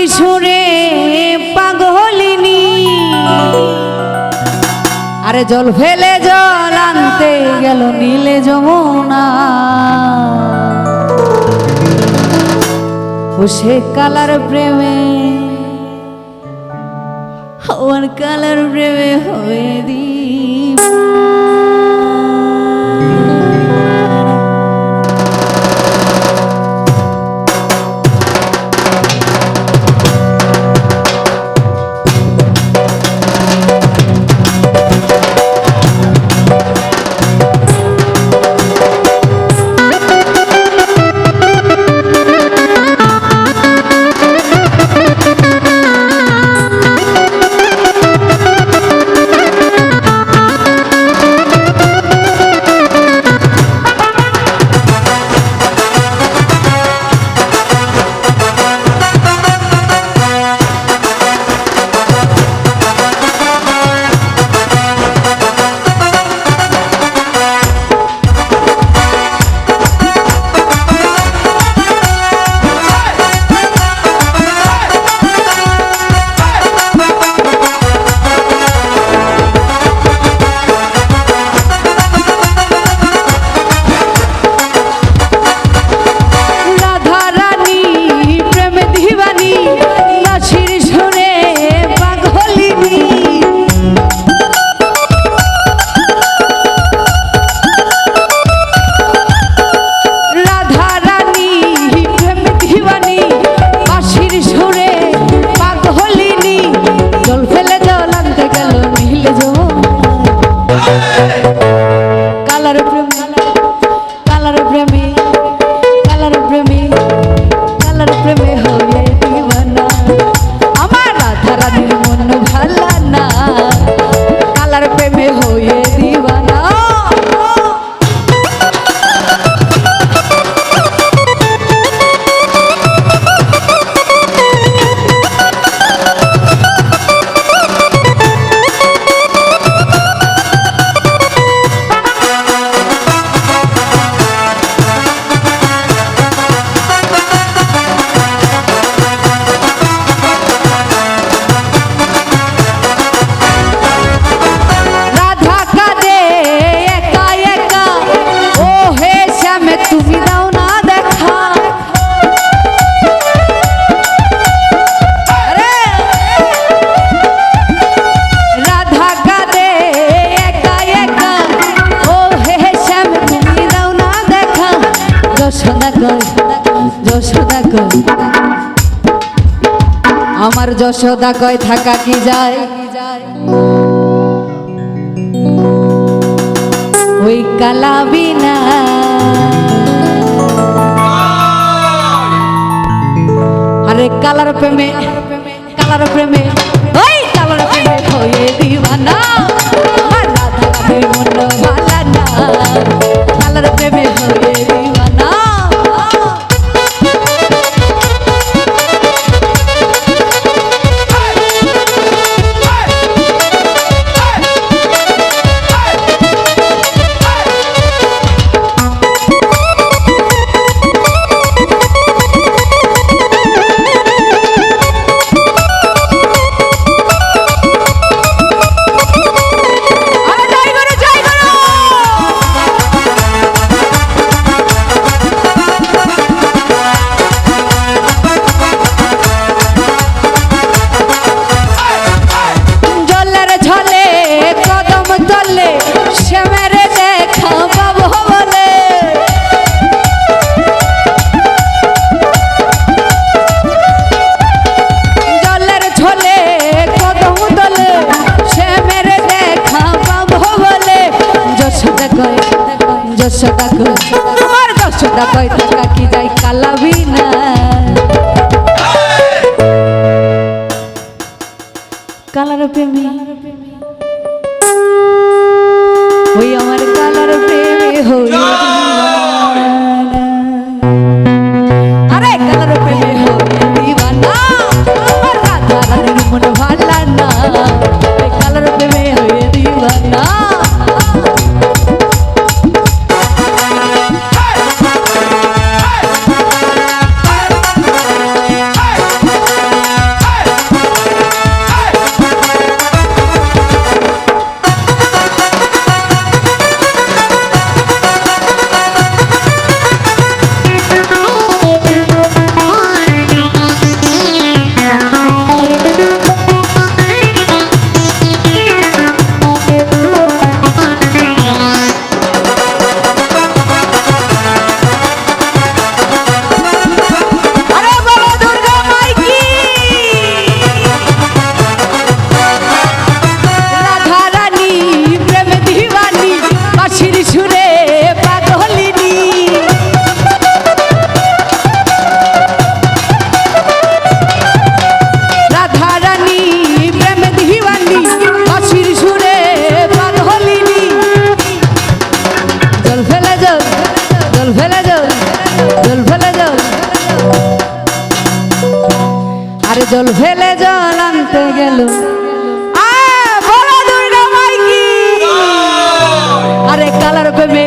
সুরে পাগলিনী আরে জল ফেলে জল আনতে গেল নীলে যমুনা ও সে কালার প্রেমে ওর কালার প্রেমে হয়ে দিব আমার যশোদা কয় থাকা কি যায় ওই কালা বিনা আরে কালার প্রেমে ওই কালার প্রেমে হয়ে দিবানা আমার রাধা রানীর মন ভালা না কালার প্রেমে হয়ে দিবানা আমার যশোদা কয় থাকা কি যায় কালা বিনা কালার প্রেমী ওই আমার কালার প্রেমে হই আরে কালার প্রেমে হই দিবানা আমার রাধা রানীর মন ভালা না কালার প্রেমে হই দিবানা জল ফেলে জল আনতে গেল বলো দুর্গা মাই কি আরে কালার প্রেমে